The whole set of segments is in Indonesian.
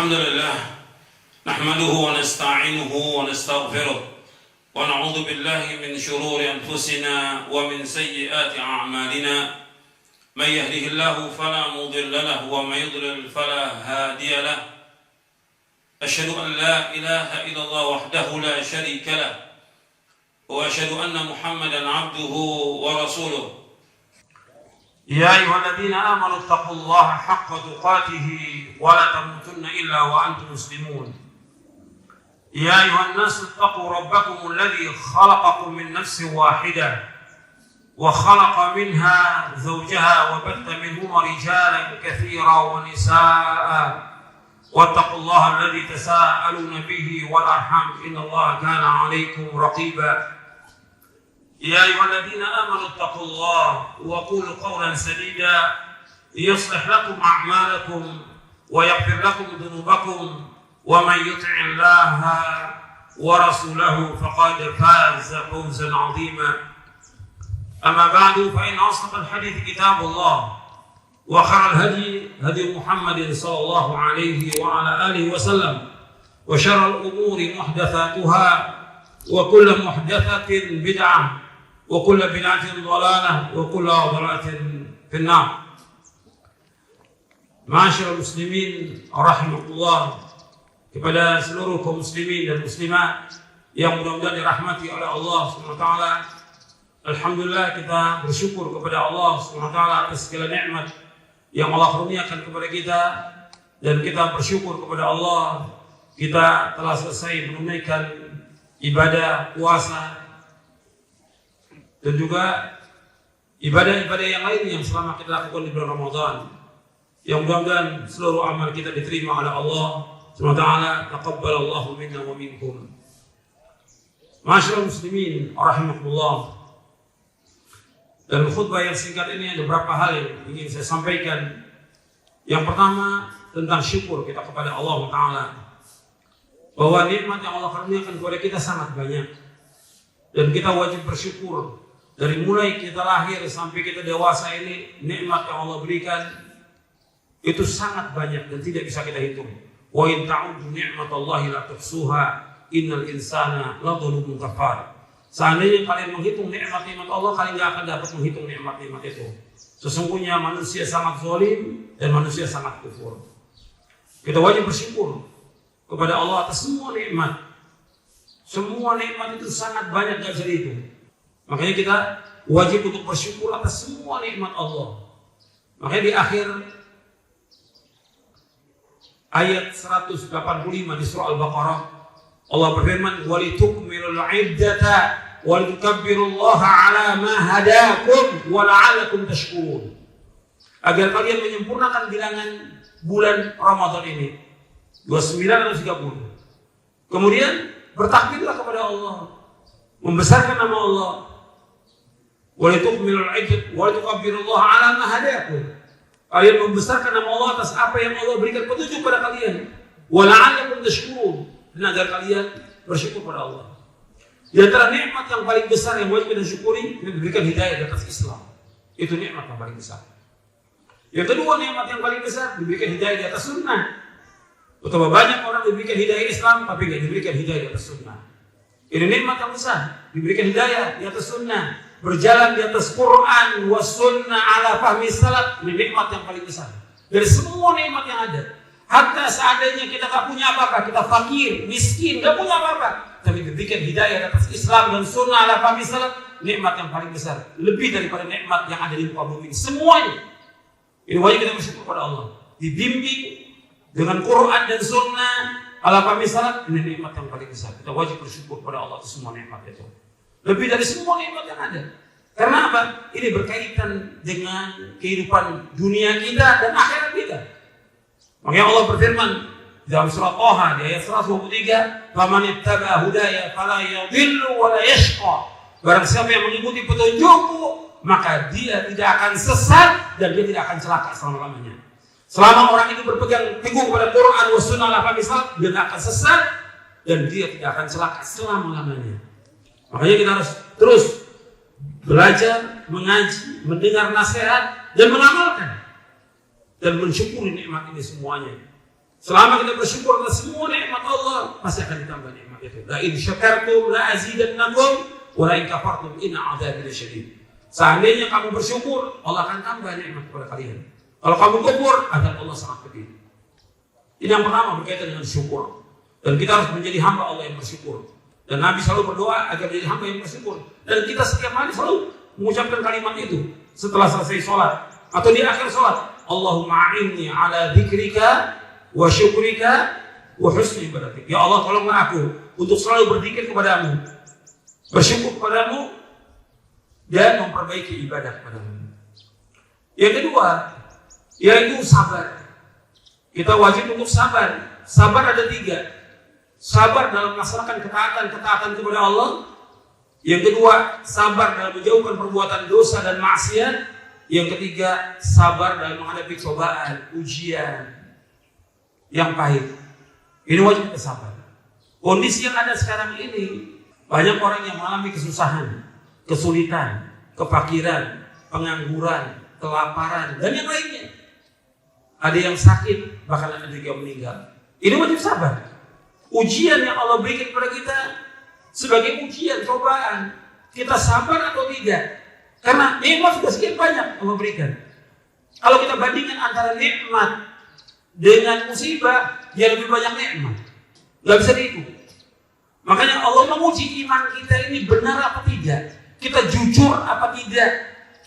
الحمد لله نحمده ونستعينه ونستغفره ونعوذ بالله من شرور أنفسنا ومن سيئات أعمالنا من يهده الله فلا مضل له ومن يضلل فلا هادي له أشهد أن لا إله إلا الله وحده لا شريك له وأشهد أن محمدا عبده ورسوله يا أيها الذين آمنوا اتقوا الله حق تقاته ولا تموتن إلا وأنتم مسلمون يا أيها الناس اتقوا ربكم الذي خلقكم من نفس واحدة وخلق منها زوجها وبث منهما رجالا كثيرا ونساء واتقوا الله الذي تساءلون به والأرحام إن الله كان عليكم رقيبا يا أيها الذين آمنوا اتقوا الله وقولوا قولا سديدا يصلح لكم أعمالكم ويغفر لكم ذنوبكم ومن يطع الله ورسوله فقد فاز فوزا عظيما أما بعد فإن أصدق الحديث كتاب الله وخير الهدي هدي محمد صلى الله عليه وعلى آله وسلم وشر الأمور محدثاتها وكل محدثة بدعة وكل بدعة ضلالة وكل ضلالة في النار. Ma'asyiral muslimin rahimakumullah, kepada seluruh kaum muslimin dan muslimat yang mudah-mudahan dirahmati oleh Allah SWT. Alhamdulillah, kita bersyukur kepada Allah SWT atas segala nikmat yang Allah kurniakan kepada kita, dan kita bersyukur kepada Allah kita telah selesai menunaikan ibadah puasa dan juga ibadah-ibadah yang lain yang selama kita lakukan di bulan Ramadan, yang mudah-mudahan seluruh amal kita diterima oleh Allah SWT. Taqabbalallahu minna wa minkum. Ma'asyiral muslimin rahimakumullah, dalam khutbah yang singkat ini ada beberapa hal yang ingin saya sampaikan. Yang pertama tentang syukur kita kepada Allah Ta'ala, bahwa nikmat yang Allah karuniakan kepada kita sangat banyak, dan kita wajib bersyukur. Dari mulai kita lahir sampai kita dewasa ini, nikmat yang Allah berikan itu sangat banyak dan tidak bisa kita hitung. Wa in ta'uddu ni'matallahi la tuhsuha innal insana ladzalumun kafar. Seandainya kalian menghitung nikmat-nikmat Allah, kalian tidak akan dapat menghitung nikmat-nikmat itu. Sesungguhnya manusia sangat zalim dan manusia sangat kufur. Kita wajib bersyukur kepada Allah atas semua nikmat. Semua nikmat itu sangat banyak, tidak bisa dihitung. Makanya kita wajib untuk bersyukur atas semua nikmat Allah. Makanya di akhir ayat 185 di surah Al-Baqarah, Allah berfirman, "Walitukmilul 'iddata walitukabbirullaha 'ala ma hadakum wa la'allakum tashkurun." Agar kalian menyempurnakan bilangan bulan Ramadan ini 29 atau 30. Kemudian bertakbirlah kepada Allah, membesarkan nama Allah. Walitukmilul 'iddata walitukabbirullaha 'ala ma hadakum. Kalian membesarkan nama Allah atas apa yang Allah berikan petunjuk pada kalian. Wa la'allakum tashkurun, dan agar kalian bersyukur pada Allah. Di antara nikmat yang paling besar yang wajib kita syukuri, diberikan hidayah di atas Islam. Itu nikmat yang paling besar. Yang kedua, nikmat yang paling besar, diberikan hidayah di atas sunnah. Betapa banyak orang diberikan hidayah Islam tapi tidak diberikan hidayah di atas sunnah. Ini nikmat yang besar, diberikan hidayah di atas sunnah, berjalan di atas Quran wa sunnah ala fahmi salaf. Ini nikmat yang paling besar dari semua nikmat yang ada. Hatta seandainya kita tak punya apa-apa, kita fakir, miskin, tak punya apa-apa, tapi diberikan hidayah di atas Islam dan sunnah ala fahmi salaf, nikmat yang paling besar, lebih daripada nikmat yang ada di muka bumi. Semuanya ini wajib kita bersyukur pada Allah. Dibimbing dengan Quran dan sunnah ala fahmi salaf, ini nikmat yang paling besar. Kita wajib bersyukur pada Allah atas semua nikmat itu, lebih dari semua nikmat yang ada. Karena apa? Ini berkaitan dengan kehidupan dunia kita dan akhirat kita. Makanya Allah berfirman dalam surah Thaha di ayat 123, "Faman ittaba'a hudaya fala yadhillu wa la yashqa." Barang siapa yang mengikuti petunjukku, maka dia tidak akan sesat dan dia tidak akan celaka selama-lamanya. Selama orang itu berpegang teguh kepada Quran wa sunnah ala fahmi salaf, dia tidak akan sesat dan dia tidak akan celaka selama-lamanya. Makanya kita harus terus belajar, mengaji, mendengar nasihat dan mengamalkan dan mensyukuri nikmat ini semuanya. Selama kita bersyukur atas semua nikmat Allah, pasti akan ditambah nikmat itu. La in syakartum la azidannakum wa la in kafartum inna adzabi lasyadid. Seandainya kamu bersyukur, Allah akan tambah nikmat kepada kalian. Kalau kamu kufur, azab Allah sangat pedih. Ini yang pertama berkaitan dengan syukur. Dan kita harus menjadi hamba Allah yang bersyukur. Dan Nabi selalu berdoa agar menjadi hamba yang bersyukur. Dan kita setiap hari selalu mengucapkan kalimat itu setelah selesai sholat atau di akhir sholat. Allahumma a'inni ala dzikrika wa syukrika wa husni ibadatik. Ya Allah, tolonglah aku untuk selalu berzikir kepadamu, bersyukur kepadamu, dan memperbaiki ibadah kepadamu. Yang kedua, yaitu sabar. Kita wajib untuk sabar. Sabar ada 3. Sabar dalam melaksanakan ketaatan kepada Allah. Yang kedua, sabar dalam menjauhkan perbuatan dosa dan maksiat. Yang ketiga, sabar dalam menghadapi cobaan, ujian yang pahit. Ini wajib kita sabar. Kondisi yang ada sekarang ini, banyak orang yang mengalami kesusahan, kesulitan, kefakiran, pengangguran, kelaparan, dan yang lainnya. Ada yang sakit, bahkan ada juga yang meninggal. Ini wajib sabar. Ujian yang Allah berikan kepada kita sebagai ujian, cobaan. Kita sabar atau tidak? Karena nikmat sudah sekian banyak Allah berikan. Kalau kita bandingkan antara nikmat dengan musibah, dia lebih banyak nikmat. Gak bisa dihitung. Makanya Allah menguji iman kita ini benar apa tidak. Kita jujur apa tidak.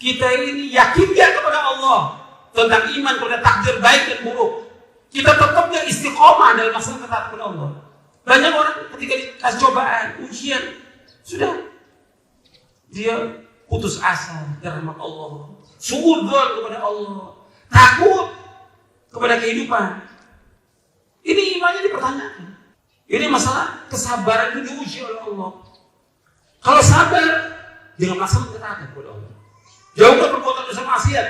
Kita ini yakin gak kepada Allah tentang iman kepada takdir baik dan buruk. Kita tetap gak istiqomah dalam masalah ketaatan kepada Allah. Banyak orang ketika dikasih cobaan, ujian, sudah dia putus asa dari rahmat Allah, suudzon kepada Allah, takut kepada kehidupan. Ini imannya dipertanyakan. Ini masalah kesabaran itu diuji oleh Allah. Kalau sabar dengan melaksanakan ketaatan kepada Allah, jauhkan perbuatan dosa maksiat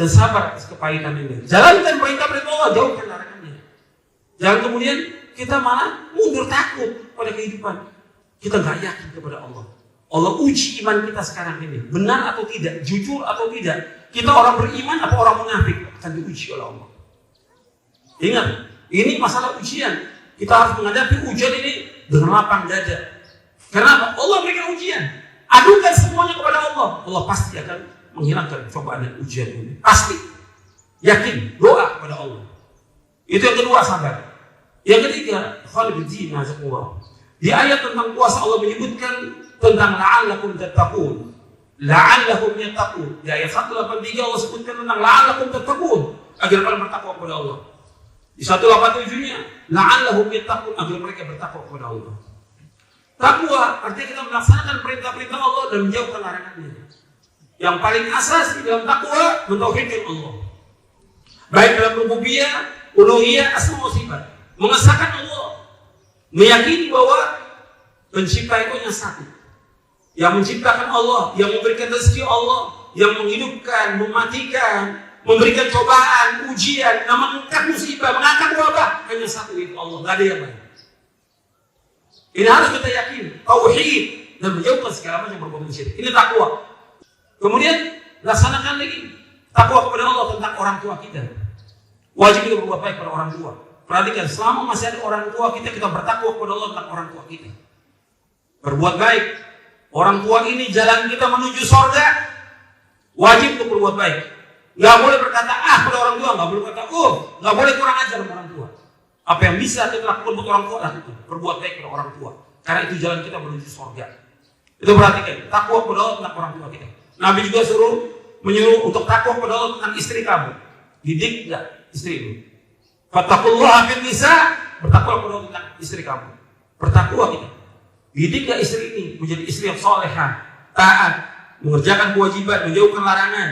dan sabar atas kepahitan ini. Jalankan perintah-perintah Allah, jauhkan larangannya. Jangan kemudian kita malah mundur takut pada kehidupan. Kita nggak yakin kepada Allah. Allah uji iman kita sekarang ini, benar atau tidak, jujur atau tidak. Kita orang beriman atau orang munafik akan diuji oleh Allah. Ingat, ini masalah ujian. Kita harus menghadapi ujian ini dengan lapang dada. Kenapa? Allah berikan ujian. Adukan semuanya kepada Allah. Allah pasti akan menghilangkan cobaan dan ujian ini. Pasti. Yakin, doa kepada Allah. Itu yang kedua, sabar. Yang ketiga, khalifidina zakullah. Di ayat tentang puasa Allah menyebutkan tentang la'allakum tattaqun. La'allakum yattaqun. Di ayat 183 Allah sebutkan tentang la'allakum tattaqun, agar kalian bertakwa kepada Allah. Di 187-nya la'allahum yattaqun, agar mereka bertakwa kepada Allah. Takwa artinya kita melaksanakan perintah-perintah Allah dan menjauhkan larangannya. Yang paling asasi dalam takwa mentauhidkan Allah. Baik dalam rububiyah, uluhiyah, asma wa sifat. Mengesahkan Allah, meyakini bahwa pencipta itu hanya satu, yang menciptakan Allah, yang memberikan rezeki Allah, yang menghidupkan, mematikan, memberikan cobaan, ujian, mengangkat musibah, mengangkat wabah, hanya satu itu Allah, tidak ada yang lain. Ini harus kita yakini, tauhid, dan menjauhkan segala macam perbuatan syirik. Ini takwa. Kemudian laksanakan lagi takwa kepada Allah tentang orang tua kita. Wajib kita berbuat baik pada orang tua. Perhatikan, selama masih ada orang tua kita, kita bertakwa kepada Allah tentang orang tua kita. Berbuat baik. Orang tua ini jalan kita menuju surga. Wajib untuk berbuat baik. Gak boleh berkata pada orang tua, gak boleh berkata gak boleh kurang ajar sama orang tua. Apa yang bisa kita lakukan untuk orang tua, lakukan. Berbuat baik kepada orang tua. Karena itu jalan kita menuju surga. Itu perhatikan, takwa kepada Allah tentang orang tua kita. Nabi juga menyuruh untuk takwa kepada Allah tentang istri kamu. Didik gak istrimu? Fattaqullaha fin nisa, bertakwa kepada Allah tentang istri kamu. Bertakwa kita. Didik gak istri ini menjadi istri yang salehah, taat, mengerjakan kewajiban, menjauhkan larangan,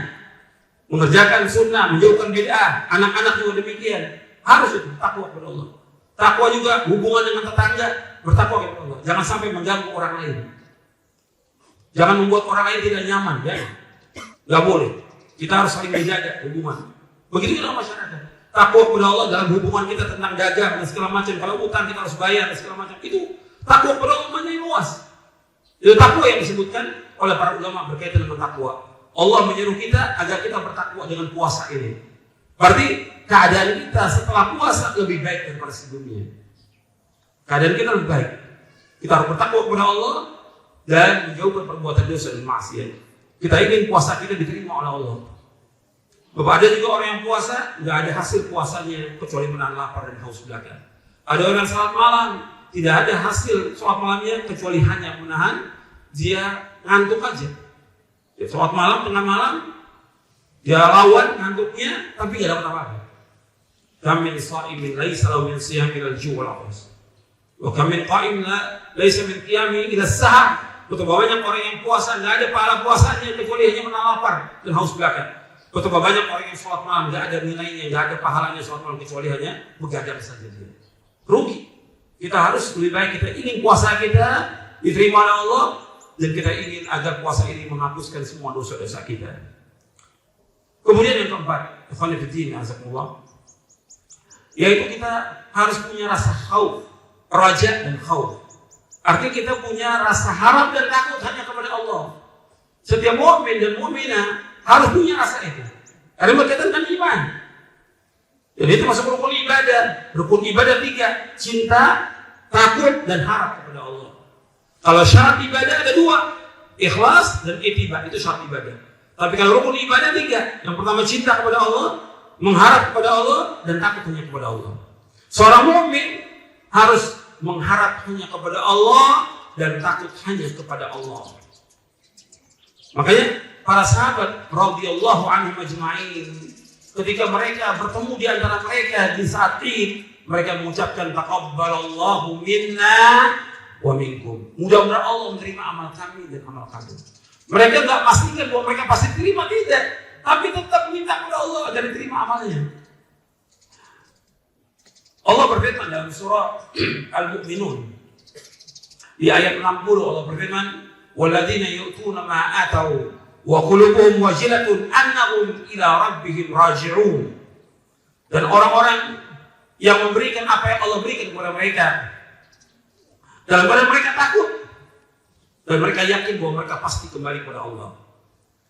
mengerjakan sunnah, menjauhkan bid'ah. Anak-anak juga demikian. Harus itu takwa kepada Allah. Takwa juga hubungan dengan tetangga, bertakwa kepada Allah. Jangan sampai mengganggu orang lain. Jangan membuat orang lain tidak nyaman, ya. Gak boleh. Kita harus saling menjaga hubungan. Begitu juga masyarakat. Takwa kepada Allah dalam hubungan kita tentang dagang dan segala macam. Kalau utang kita harus bayar dan segala macam. Itu takwa kepada Allah yang luas. Itu takwa yang disebutkan oleh para ulama berkaitan dengan takwa. Allah menyuruh kita agar kita bertakwa dengan puasa ini. Berarti keadaan kita setelah puasa lebih baik daripada sebelumnya. Keadaan kita lebih baik. Kita harus bertakwa kepada Allah dan menjauhkan perbuatan dosa dan maksiat. Kita ingin puasa kita diterima oleh Allah. Bapak, ada juga orang yang puasa nggak ada hasil puasanya kecuali menahan lapar dan haus belaka. Ada orang yang salat malam tidak ada hasil sholat malamnya kecuali hanya menahan dia ngantuk aja. Dia sholat malam tengah malam dia lawan ngantuknya tapi nggak dapat apa-apa. Kam min sha'imin laisa lahu min siyami al-ju' wal 'atas. Wa kam min qa'imin laisa min qiyami ila as-sahar. Betapa banyak orang yang puasa nggak ada pahala puasanya kecuali hanya menahan lapar dan haus belaka. Betapa banyak orang yang sholat malam nggak ada nilainya, nggak ada pahalanya sholat malam kecuali hanya begadang saja dia. Rugi. Kita harus lebih baik kita ingin puasa kita diterima oleh Allah dan kita ingin agar puasa ini menghapuskan semua dosa-dosa kita. Kemudian yang keempat, ikhwan fillah azakumullah, yaitu kita harus punya rasa khauf, raja dan khauf. Artinya kita punya rasa harap dan takut hanya kepada Allah. Setiap mukmin dan mukminah harus punya rasa itu. Karena berkaitan dengan iman. Jadi itu masuk rukun ibadah. Rukun ibadah 3, cinta, takut dan harap kepada Allah. Kalau syarat ibadah ada 2, ikhlas dan ittiba, itu syarat ibadah. Tapi kalau rukun ibadah 3, yang pertama cinta kepada Allah, mengharap kepada Allah dan takut hanya kepada Allah. Seorang mukmin harus mengharap hanya kepada Allah dan takut hanya kepada Allah. Makanya para sahabat radhiyallahu anhum ajma'in ketika mereka bertemu di antara mereka di saat Id, mereka mengucapkan taqabbalallahu minna wa minkum. Mudah-mudahan Allah menerima amal kami dan amal kamu. Mereka enggak pastikan bahwa mereka pasti terima, tidak, tapi tetap minta kepada Allah agar diterima amalnya. Allah berfirman dalam surah Al-Mu'minun di ayat 60, Allah berfirman, "Walladzina yu'tuna ma atau wa qulubuhum wajilatun annahum ila rabbihim raji'un." Dan orang-orang yang memberikan apa yang Allah berikan kepada mereka dalam keadaan mereka takut dan mereka yakin bahwa mereka pasti kembali kepada Allah.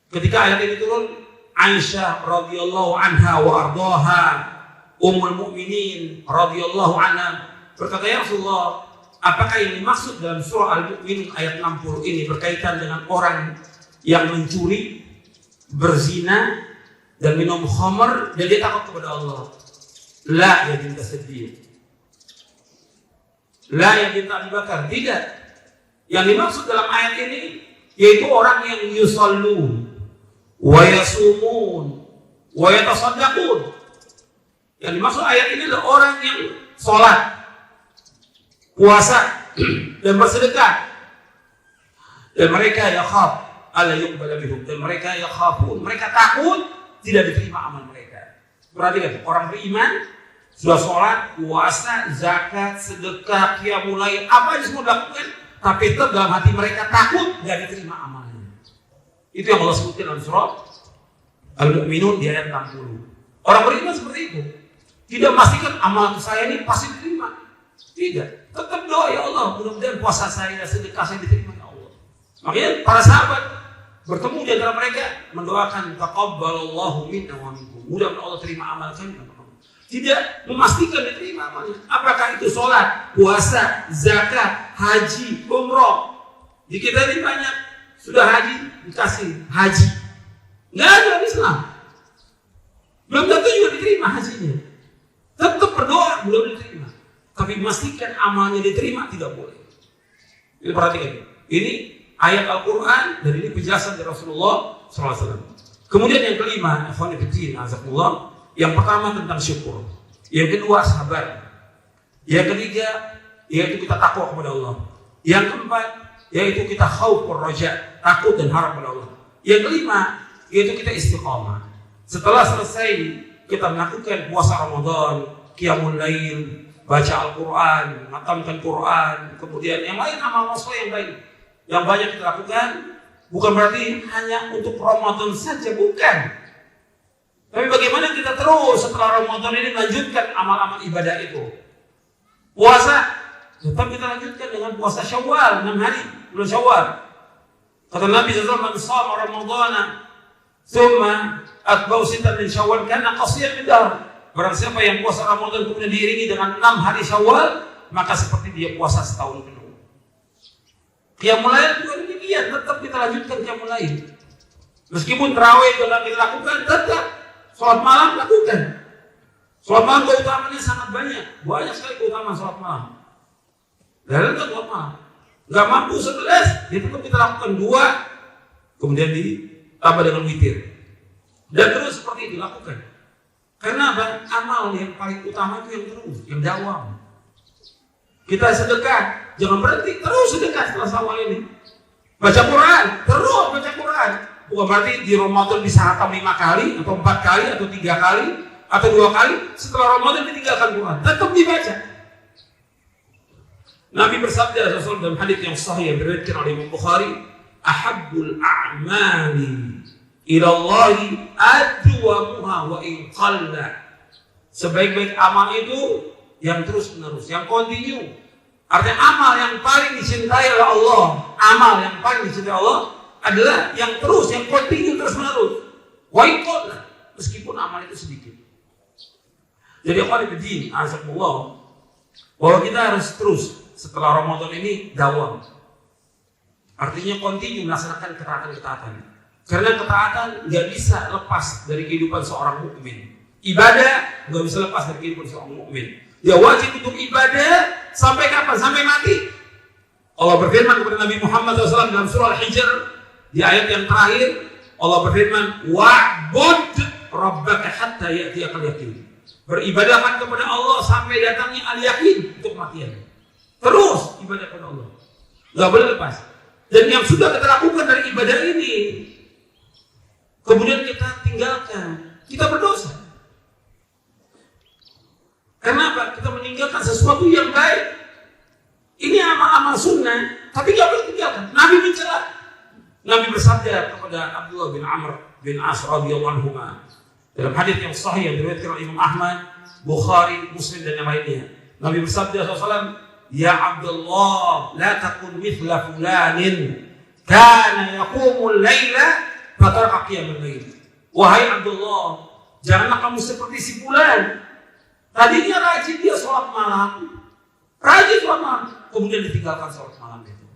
Ketika ayat ini turun, Aisyah radhiyallahu anha wa ardhaha, Ummul Mukminin radhiyallahu anha berkata, "Ya Rasulullah, apakah yang dimaksud dalam surah Al-Mu'minun ayat 60 ini berkaitan dengan orang yang mencuri, berzina, dan minum khamr dan dia takut kepada Allah?" La ya binta Siddiq. La ya binta Abi Bakar. Tidak. Yang dimaksud dalam ayat ini yaitu orang yang yusallun wa yasumun wa yatasaddaqun. Yang dimaksud ayat ini adalah orang yang sholat, puasa dan bersedekah. Dan mereka yakhaf alla yuqbala bihum, dan mereka yakhafun, mereka takut tidak diterima amal mereka. Perhatikan, orang beriman sudah sholat, puasa, zakat, sedekah, qiyamul lail, apa yang semua dilakukan, tapi tetap dalam hati mereka takut tidak diterima amalnya. Itu yang Allah sebutkan dalam surah Al-Mu'minun di ayat 60. Orang beriman seperti itu. Tidak memastikan amal saya ini pasti diterima. Tidak. Tetap doa, ya Allah, mudah-mudahan puasa saya, sedekah saya diterima, ya Allah. Makanya para sahabat bertemu di antara mereka mendoakan taqabbalallahu minna wa minkum. Mudah-mudahan Allah terima amal kami. Tidak memastikan diterima amalnya. Apakah itu sholat, puasa, zakat, haji, umroh. Di kita ini banyak sudah haji dikasih haji. Nggak ada di Islam. Belum tentu juga diterima hajinya. Tetap berdoa belum diterima. Tapi memastikan amalnya diterima tidak boleh. Ini perhatikan. Ini ayat Al-Quran dan ini penjelasan dari Rasulullah SAW. Kemudian yang kelima, azakumullah, yang pertama tentang syukur, yang kedua sabar, yang ketiga yaitu kita takwa kepada Allah, yang keempat yaitu kita khauf wa raja, takut dan harap kepada Allah, yang kelima yaitu kita istiqamah. Setelah selesai kita melakukan puasa Ramadan, qiyamul lail, baca Al-Quran, menghatamkan Quran, kemudian yang lain amal soleh yang baik yang banyak kita lakukan, bukan berarti hanya untuk Ramadan saja, bukan. Tapi bagaimana kita terus setelah Ramadan ini melanjutkan amal-amal ibadah itu. Puasa tetap kita lanjutkan dengan puasa Syawal, 6 hari bulan Syawal. Kata Nabi SAW, "Man shama Ramadhana thumma atba'u sittan min Syawal kana qasiyan min dahr." barang siapa yang puasa Ramadan kemudian diiringi dengan 6 hari Syawal, maka seperti dia puasa setahun penuh. Qiyamul Lail juga demikian, tetap kita lanjutkan Qiyamul Lail. Meskipun tarawih telah kita lakukan, tetap sholat malam lakukan. Sholat malam keutamanya sangat banyak sekali keutamaan sholat malam. Dan itu sholat malam. Gak mampu 11, ya tetap kita lakukan 2, kemudian ditambah dengan witir. Dan terus seperti itu lakukan. Karena amal yang paling utama itu yang terus, yang dawam. Kita sedekah, jangan berhenti, terus sedekah setelah Syawal ini. Baca Quran, terus baca Quran. Bukan berarti di Ramadan bisa hatam 5 kali, atau 4 kali, atau 3 kali, atau 2 kali. Setelah Ramadan ditinggalkan Quran, tetap dibaca. Nabi bersabda dalam hadits yang sahih yang diriwayatkan oleh Imam Bukhari, "Ahabbul a'mali ila Allahi adwamuha wa in qalla." Sebaik-baik amal itu yang terus-menerus, yang kontinu. Artinya amal yang paling dicintai oleh Allah, amal yang paling dicintai Allah adalah yang terus, yang kontinu terus-menerus. Wa in qalla, meskipun amal itu sedikit. Jadi akhwani fiddin, azakumullah, bahwa kita harus terus setelah Ramadan ini dawam. Artinya kontinu melaksanakan ketaatan-ketaatan. Karena ketaatan nggak bisa lepas dari kehidupan seorang mukmin. Ibadah nggak bisa lepas dari kehidupan seorang mukmin. Dia wajib untuk ibadah sampai kapan? Sampai mati. Allah berfirman kepada Nabi Muhammad SAW dalam surah Al-Hijr di ayat yang terakhir. Allah berfirman, "Wa'bud rabbaka hatta ya'tiyakal yaqin." Beribadahkan kepada Allah sampai datangnya al-yakin, untuk kematian. Terus ibadah kepada Allah, nggak boleh lepas. Dan yang sudah kita lakukan dari ibadah ini, kemudian kita tinggalkan, kita berdosa. Kenapa? Kita meninggalkan sesuatu yang baik. Ini amal-amal sunnah, tapi nggak boleh tinggalkan. Nabi mencela. Nabi bersabda kepada Abdullah bin Amr bin As radhiyallahu anhu dalam hadits yang sahih yang diriwayatkan oleh Imam Ahmad, Bukhari, Muslim dan yang lainnya. Nabi bersabda SAW, "Ya Abdullah, la takun mithla fulanin kana yaqumul laila fatarqa qiyamul lail." Wahai Abdullah, janganlah kamu seperti si fulan. Tadinya rajin dia sholat malam, kemudian ditinggalkan sholat malam itu.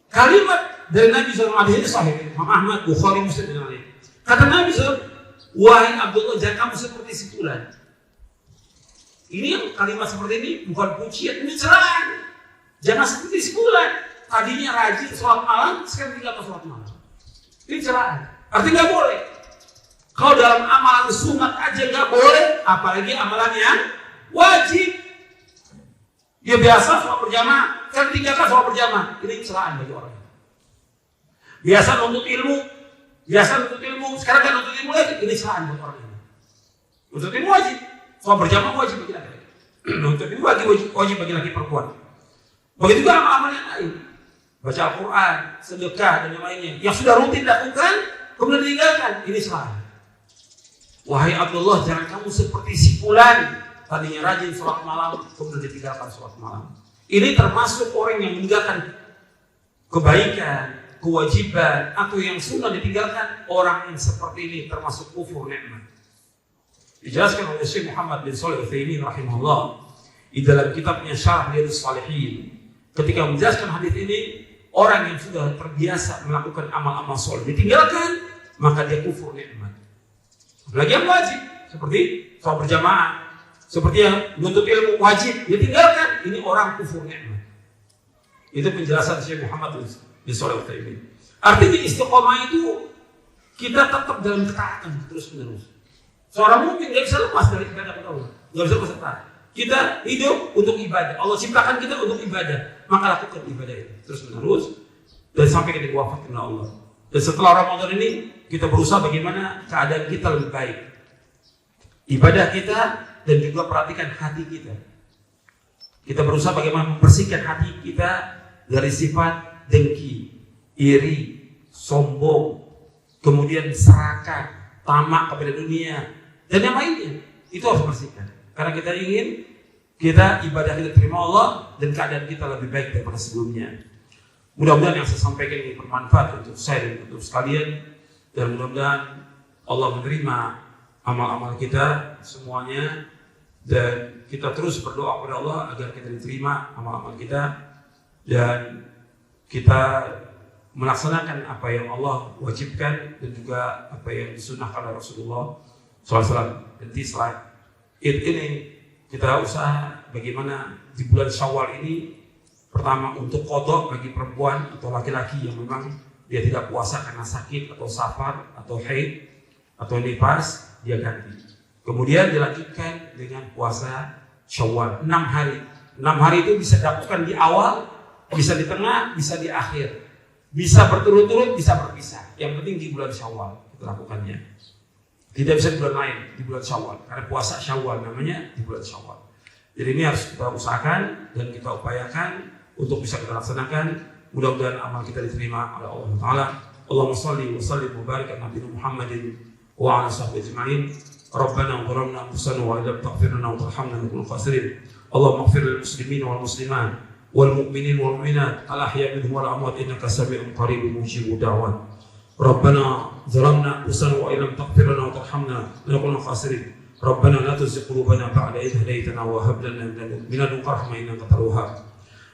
Kalimat dari Nabi SAW ini sahih, Imam Ahmad, Bukhari, Muslim dan lain. Kata Nabi SAW, "Wahai Abdullah, jangan kamu seperti si fulan." Ini yang kalimat seperti ini bukan pujian, ini celaan. Jangan seperti si fulan. Tadinya rajin sholat malam, sekarang tinggalkan sholat malam. Ini celaan. Artinya nggak boleh. Kalau dalam amalan sunat aja nggak boleh, apalagi amalan yang wajib. Dia biasa sholat berjamaah, sekarang tinggalkan sholat berjamaah. Ini celaan bagi orang. Biasa nuntut ilmu, sekarang kan nuntut ilmu lagi. Ini celaan bagi orang ini. Nuntut ilmu wajib. Sholat berjamaah wajib bagi laki-laki. Nuntut ilmu wajib bagi laki perempuan. Begitu juga amal-amal yang lain. Baca Al-Quran, sedekah dan yang lainnya. Yang sudah rutin lakukan, kemudian ditinggalkan. Ini celaan. Wahai Abdullah, jangan kamu seperti si fulan. Tadinya rajin sholat malam, kemudian ditinggalkan sholat malam. Ini termasuk orang yang meninggalkan kebaikan, kewajiban, atau yang sunnah ditinggalkan. Orang yang seperti ini termasuk kufur nikmat. Dijelaskan oleh Syekh Muhammad bin Shalih Al-Utsaimin rahimahullah di dalam kitabnya Syarh Riyadhus Shalihin. Ketika menjelaskan hadis ini, orang yang sudah terbiasa melakukan amal-amal soleh ditinggalkan, maka dia kufur nikmat. Apalagi yang wajib, seperti sholat berjamaah, seperti yang menuntut ilmu wajib, ditinggalkan. Ini orang kufur nikmat. Itu penjelasan Syekh Muhammad bin Shalih Al-Utsaimin. Artinya istiqomah itu kita tetap dalam ketaatan terus-menerus. Seorang mukmin nggak bisa lepas dari ibadah kepada Allah, nggak bisa lepas dari. Kita hidup untuk ibadah. Allah ciptakan kita untuk ibadah, maka lakukan ibadah itu terus-menerus dan sampai kita wafat kepada Allah. Dan setelah Ramadan ini kita berusaha bagaimana keadaan kita lebih baik, ibadah kita, dan juga perhatikan hati kita. Kita berusaha bagaimana membersihkan hati kita dari sifat dengki, iri, sombong, kemudian serakah, tamak kepada dunia, dan yang lainnya. Itu harus bersihkan. Karena kita ingin kita ibadah kita terima Allah dan keadaan kita lebih baik daripada sebelumnya. Mudah-mudahan yang saya sampaikan ini bermanfaat untuk saya dan untuk sekalian, dan mudah-mudahan Allah menerima amal-amal kita semuanya, dan kita terus berdoa kepada Allah agar kita diterima amal-amal kita dan kita melaksanakan apa yang Allah wajibkan dan juga apa yang disunnahkan oleh Rasulullah SAW. Nanti setelah Id ini kita usaha bagaimana di bulan Syawal ini, pertama untuk qadha bagi perempuan atau laki-laki yang memang dia tidak puasa karena sakit atau safar atau haid atau nifas, dia ganti. Kemudian dilanjutkan dengan puasa Syawal 6 hari. 6 hari itu bisa dilakukan di awal, bisa di tengah, bisa di akhir. Bisa berturut-turut, bisa berpisah. Yang penting di bulan Syawal kita lakukannya. Tidak bisa di bulan lain, di bulan Syawal. Karena puasa Syawal namanya di bulan Syawal. Jadi ini harus kita usahakan dan kita upayakan untuk bisa kita laksanakan. Mudah-mudahan amal kita diterima oleh Allah Taala. Allahumma shalli wa sallim wa barik ala nabiyina Muhammadin wa ala sahbihi ajma'in. Rabbana zalamna anfusana wa illam taghfir lana wa tarhamna lanakunanna minal khasirin. Allahumma ighfir lil muslimin wal muslimat والمؤمنين والمؤمنات الأحياء منهم والأموات إنك سميع قريب مجيب الدعوات. ربنا ظلمنا أنفسنا وإن لم تغفر لنا وترحمنا لنكن من الخاسرين. ربنا لا تزغ قلوبنا بعد إذ هديتنا وهب لنا من لدنك رحمة إنك أنت الوهاب.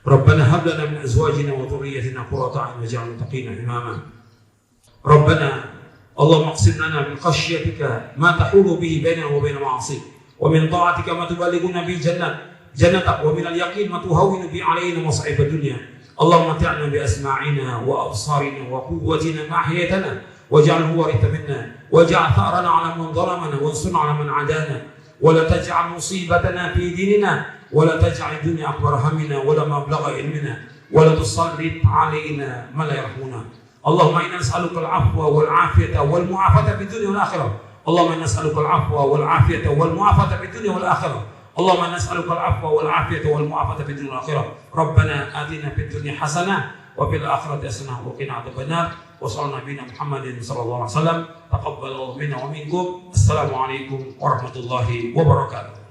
ربنا هب لنا من أزواجنا وذريتنا قرة أعين واجعلنا للمتقين إماما. ربنا اللهم اقسم لنا من خشيتك ما تحول به بيننا وبين معاصيك ومن طاعتك ما تبلغنا به جنتك ومن اليقين ما تهون به علينا مصائب الدنيا. اللهم متعنا بأسماعنا وأبصارنا وقوتنا ما أحييتنا واجعله وارث منا واجعل ثأرنا على من ظلمنا وانصرنا على من عادانا ولا تجعل مصيبتنا في ديننا ولا تجعل الدنيا أكبر همنا ولا مبلغ علمنا ولا تسلط علينا ما لا يرحمنا. اللهم إنا نسألك العفو والعافية والمعافاة في الدنيا والآخرة. اللهم إنا نسألك العفو والعافية والمعافاة في الدنيا والآخرة. اللهم نسألك العفو والعافية والمعافاة في الدنيا والآخرة. ربنا آتنا في الدنيا حسنة وفي الآخرة حسنة وقنا عذاب النار. وصلى الله نبينا محمد صلى الله عليه وسلم. تقبل الله منا ومنكم. السلام عليكم ورحمة الله وبركاته.